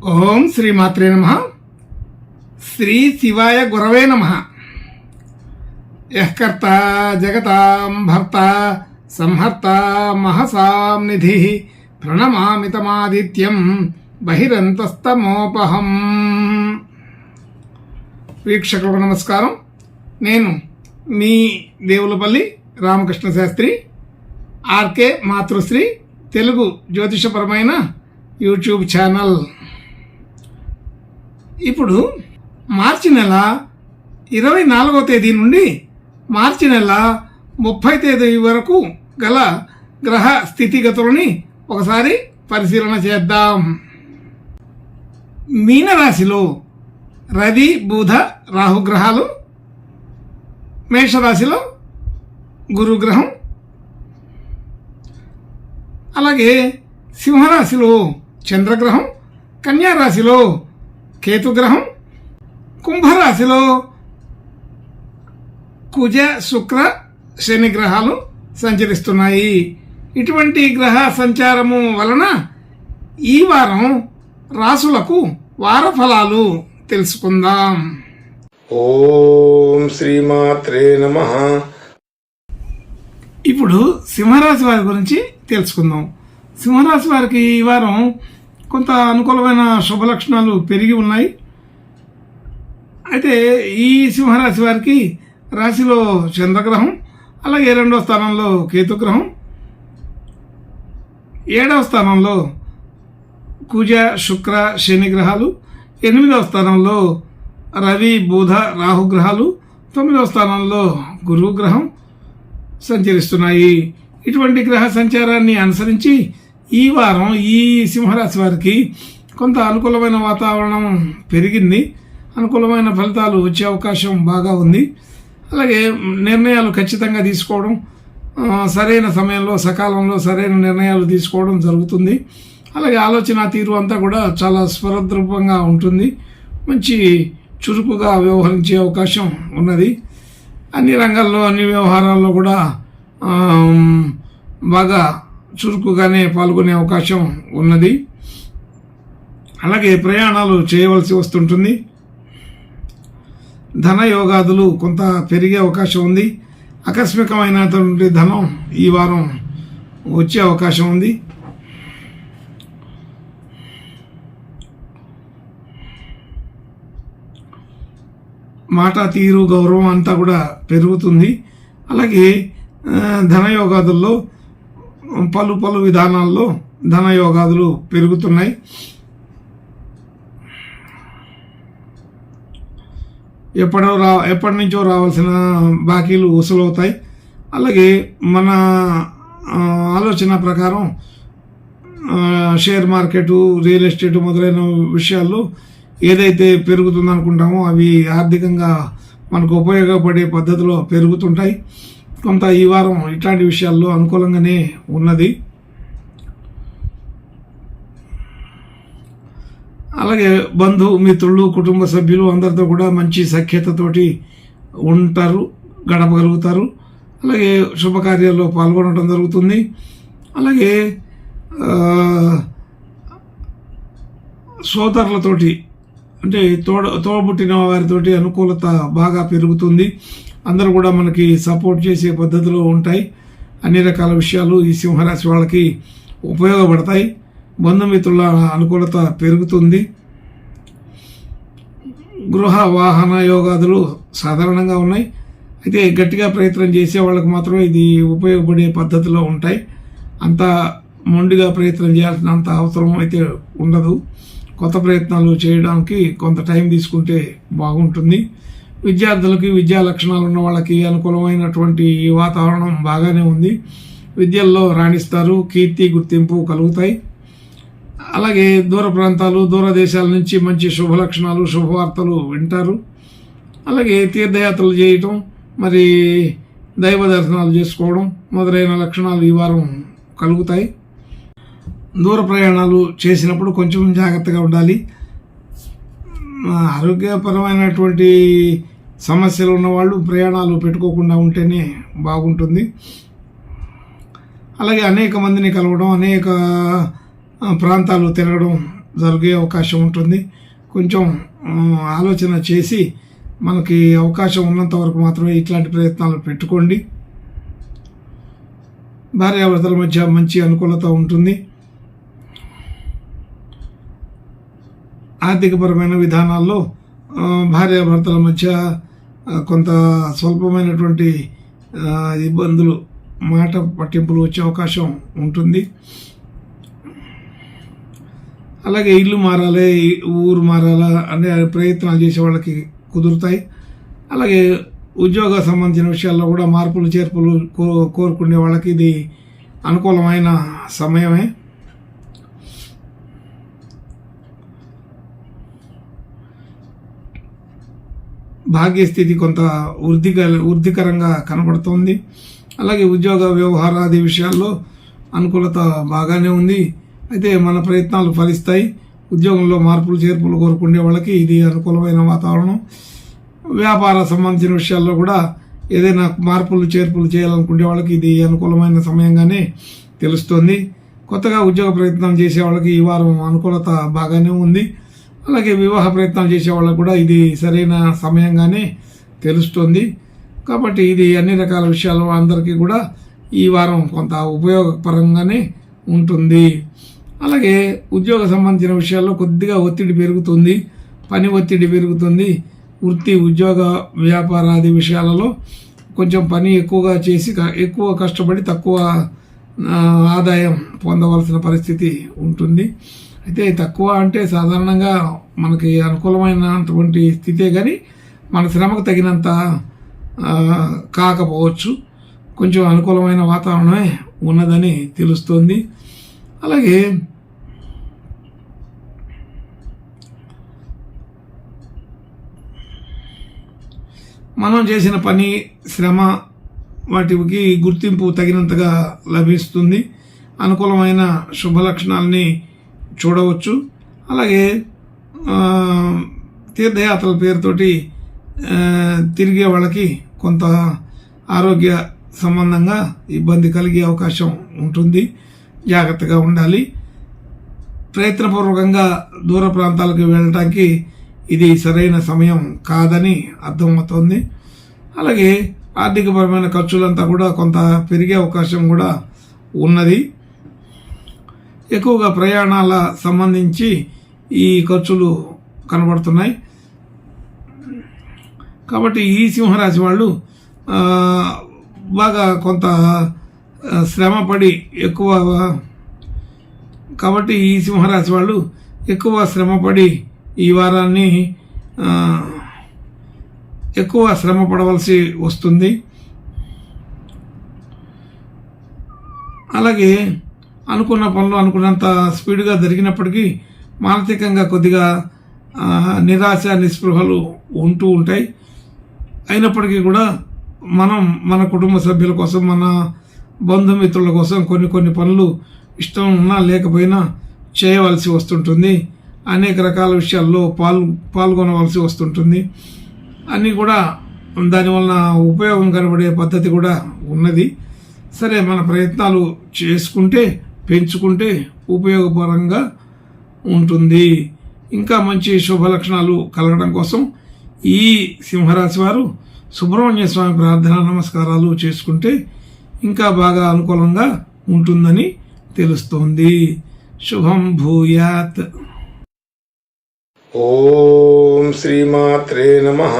ఓం శ్రీమాత్రే నమః. శ్రీ శివాయ గురవే నమః. యః కర్త జగతాం భర్త సంహర్త మహసాం నిధి ప్రణమామి తమాదిత్యం బహిరంతస్తమోపహం. వీక్షకులకు నమస్కారం. నేను మీ దేవులపల్లి రామకృష్ణ శాస్త్రి. ఆర్కే మాతృశ్రీ తెలుగు జ్యోతిషపరమైన యూట్యూబ్ ఛానల్. ఇప్పుడు మార్చి నెల 24వ తేదీ నుండి మార్చి నెల 30వ తేదీ వరకు గల గ్రహ స్థితిగతులని ఒకసారి పరిశీలన చేద్దాం. మీనరాశిలో రవి బుధ రాహుగ్రహాలు, మేషరాశిలో గురుగ్రహం, అలాగే సింహరాశిలో చంద్రగ్రహం, కన్యారాశిలో కేతుగ్రహం, కుంభరాశిలో కుజ శుక్ర శని గ్రహాలు సంచరిస్తున్నాయి. ఇటువంటి గ్రహ సంచారము వలన ఈ వారం రాసులకు వార ఫలాలు తెలుసుకుందాం. ఓం శ్రీమాత్రే నమః. ఇప్పుడు సింహరాశి వారి గురించి తెలుసుకుందాం. సింహరాశి వారికి ఈ వారం కొంత అనుకూలమైన శుభలక్షణాలు పెరిగి ఉన్నాయి. అయితే ఈ సింహరాశి వారికి రాశిలో చంద్రగ్రహం, అలాగే 2వ స్థానంలో కేతుగ్రహం, 7వ స్థానంలో కుజ శుక్ర శని గ్రహాలు, 8వ స్థానంలో రవి బుధ రాహుగ్రహాలు, 9వ స్థానంలో గురుగ్రహం సంచరిస్తున్నాయి. ఇటువంటి గ్రహ సంచారాన్ని అనుసరించి ఈ వారం ఈ సింహరాశి వారికి కొంత అనుకూలమైన వాతావరణం పెరిగింది. అనుకూలమైన ఫలితాలు వచ్చే అవకాశం బాగా ఉంది. అలాగే నిర్ణయాలు ఖచ్చితంగా తీసుకోవడం, సరైన సమయంలో సకాలంలో సరైన నిర్ణయాలు తీసుకోవడం జరుగుతుంది. అలాగే ఆలోచన తీరు అంతా కూడా చాలా స్వరద్రూపంగా ఉంటుంది. మంచి చురుకుగా వ్యవహరించే అవకాశం ఉన్నది. అన్ని రంగాల్లో అన్ని వ్యవహారాల్లో కూడా బాగా చురుకుగానే పాల్గొనే అవకాశం ఉన్నది. అలాగే ప్రయాణాలు చేయవలసి వస్తుంటుంది. ధన యోగాదులు కొంత పెరిగే అవకాశం ఉంది. ఆకస్మికమైనటువంటి ధనం ఈ వారం వచ్చే అవకాశం ఉంది. మాట తీరు గౌరవం అంతా కూడా పెరుగుతుంది. అలాగే ధనయోగాదుల్లో పలు విధానాల్లో ధనయోగాదులు పెరుగుతున్నాయి. ఎప్పటి నుంచో రావాల్సిన బాకీలు వసూలవుతాయి. అలాగే మన ఆలోచన ప్రకారం షేర్ మార్కెట్, రియల్ ఎస్టేట్ మొదలైన విషయాల్లో ఏదైతే పెరుగుతుంది అనుకుంటామో అవి ఆర్థికంగా మనకు ఉపయోగపడే పద్ధతిలో పెరుగుతుంటాయి. కొంత ఈ వారం ఇట్లాంటి విషయాల్లో అనుకూలంగానే ఉన్నది. అలాగే బంధు మిత్రులు, కుటుంబ సభ్యులు అందరితో కూడా మంచి సఖ్యతతోటి ఉంటారు, గడపగలుగుతారు. అలాగే శుభకార్యాల్లో పాల్గొనడం జరుగుతుంది. అలాగే సోదరులతోటి అంటే తోడబుట్టిన వారితోటి అనుకూలత బాగా పెరుగుతుంది. అందరూ కూడా మనకి సపోర్ట్ చేసే పద్ధతిలో ఉంటాయి. అన్ని రకాల విషయాలు ఈ సింహరాశి వాళ్ళకి ఉపయోగపడతాయి. బంధుమిత్రుల అనుకూలత పెరుగుతుంది. గృహ వాహన యోగాదులు సాధారణంగా ఉన్నాయి. అయితే గట్టిగా ప్రయత్నం చేసే వాళ్ళకి మాత్రమే ఇది ఉపయోగపడే పద్ధతిలో ఉంటాయి. అంత మొండిగా ప్రయత్నం చేయాల్సినంత అవసరం అయితే ఉండదు. కొత్త ప్రయత్నాలు చేయడానికి కొంత టైం తీసుకుంటే బాగుంటుంది. విద్యార్థులకి, విద్యా లక్షణాలు ఉన్న వాళ్ళకి అనుకూలమైనటువంటి వాతావరణం బాగానే ఉంది. విద్యల్లో రాణిస్తారు, కీర్తి గుర్తింపు కలుగుతాయి. అలాగే దూర ప్రాంతాలు, దూర దేశాల నుంచి మంచి శుభలక్షణాలు, శుభవార్తలు వింటారు. అలాగే తీర్థయాత్రలు చేయటం, మరి దైవ దర్శనాలు చేసుకోవడం మొదలైన లక్షణాలు ఈ వారం కలుగుతాయి. దూర ప్రయాణాలు చేసినప్పుడు కొంచెం జాగ్రత్తగా ఉండాలి. ఆరోగ్యపరమైనటువంటి సమస్యలు ఉన్నవాళ్ళు ప్రయాణాలు పెట్టుకోకుండా ఉంటేనే బాగుంటుంది. అలాగే అనేక మందిని కలవడం, అనేక ప్రాంతాలు తిరగడం జరిగే అవకాశం ఉంటుంది. కొంచెం ఆలోచన చేసి మనకి అవకాశం ఉన్నంత వరకు మాత్రమే ఇట్లాంటి ప్రయత్నాలు పెట్టుకోండి. భార్యాభర్తల మధ్య మంచి అనుకూలత ఉంటుంది. ఆర్థికపరమైన విధానాల్లో భార్యాభర్తల మధ్య కొంత స్వల్పమైనటువంటి ఇబ్బందులు, మాట పట్టింపులు వచ్చే అవకాశం ఉంటుంది. అలాగే ఇల్లు మారాలి, ఊరు మారాలా అనే ప్రయత్నాలు చేసే వాళ్ళకి కుదురుతాయి. అలాగే ఉద్యోగ సంబంధించిన విషయాల్లో కూడా మార్పులు చేర్పులు కోరుకునే వాళ్ళకి ఇది అనుకూలమైన సమయమే. భాగ్యస్థితి కొంత వృద్ధికరంగా కనబడుతోంది. అలాగే ఉద్యోగ వ్యవహారాది విషయాల్లో అనుకూలత బాగానే ఉంది. అయితే మన ప్రయత్నాలు ఫలిస్తాయి. ఉద్యోగంలో మార్పులు చేర్పులు కోరుకునే వాళ్ళకి ఇది అనుకూలమైన వాతావరణం. వ్యాపార సంబంధించిన విషయాల్లో కూడా ఏదైనా మార్పులు చేర్పులు చేయాలనుకునే వాళ్ళకి ఇది అనుకూలమైన సమయంగానే తెలుస్తుంది. కొత్తగా ఉద్యోగ ప్రయత్నం చేసే వాళ్ళకి ఈ వారం అనుకూలత బాగానే ఉంది. అలాగే వివాహ ప్రయత్నాలు చేసే వాళ్ళకు కూడా ఇది సరైన సమయంగానే తెలుస్తుంది. కాబట్టి ఇది అన్ని రకాల విషయాలు అందరికీ కూడా ఈ వారం కొంత ఉపయోగపరంగానే ఉంటుంది. అలాగే ఉద్యోగ సంబంధించిన విషయాల్లో కొద్దిగా ఒత్తిడి పెరుగుతుంది, పని ఒత్తిడి పెరుగుతుంది. వృత్తి, ఉద్యోగ, వ్యాపారాది విషయాలలో కొంచెం పని ఎక్కువగా చేసి ఎక్కువ కష్టపడి తక్కువ ఆదాయం పొందవలసిన పరిస్థితి ఉంటుంది. అయితే తక్కువ అంటే సాధారణంగా మనకి అనుకూలమైనటువంటి స్థితే కానీ మన శ్రమకు తగినంత కాకపోవచ్చు. కొంచెం అనుకూలమైన వాతావరణమే ఉన్నదని తెలుస్తుంది. అలాగే మనం చేసిన పని, శ్రమ వాటికి గుర్తింపు తగినంతగా లభిస్తుంది. అనుకూలమైన శుభ లక్షణాలని చూడవచ్చు. అలాగే తీర్థయాత్రల పేరుతోటి తిరిగే వాళ్ళకి కొంత ఆరోగ్య సంబంధంగా ఇబ్బంది కలిగే అవకాశం ఉంటుంది. జాగ్రత్తగా ఉండాలి. ప్రయత్నపూర్వకంగా దూర ప్రాంతాలకు వెళ్ళటానికి ఇది సరైన సమయం కాదని అర్థమవుతోంది. అలాగే ఆర్థికపరమైన ఖర్చులంతా కూడా కొంత పెరిగే అవకాశం కూడా ఉన్నది. ఎక్కువగా ప్రయాణాల సంబంధించి ఈ ఖర్చులు కనబడుతున్నాయి. కాబట్టి ఈ సింహరాశి వాళ్ళు బాగా కొంత శ్రమపడి కాబట్టి ఈ సింహరాశి వాళ్ళు ఎక్కువ శ్రమపడి ఈ వారాన్ని ఎక్కువ శ్రమ పడవలసి వస్తుంది. అలాగే అనుకున్న పనులు అనుకున్నంత స్పీడ్గా జరిగినప్పటికీ మానసికంగా కొద్దిగా నిరాశ, నిస్పృహలు ఉంటూ ఉంటాయి. అయినప్పటికీ కూడా మనం మన కుటుంబ సభ్యుల కోసం, మన బంధుమిత్రుల కోసం కొన్ని పనులు ఇష్టం ఉన్నా లేకపోయినా చేయవలసి వస్తుంటుంది. అనేక రకాల విషయాల్లో పాల్గొనవలసి వస్తుంటుంది. అన్నీ కూడా దానివలన ఉపయోగం కనబడే పద్ధతి కూడా ఉన్నది. సరే, మన ప్రయత్నాలు చేసుకుంటే, పెంచుకుంటే ఉపయోగపరంగా ఉంటుంది. ఇంకా మంచి శుభ లక్షణాలు కలగడం కోసం ఈ సింహరాశి వారు సుబ్రహ్మణ్య స్వామి ప్రార్థన, నమస్కారాలు చేసుకుంటే ఇంకా బాగా అనుకూలంగా ఉంటుందని తెలుస్తోంది. శుభం భూయాత్. ఓం శ్రీమాత్రే నమః.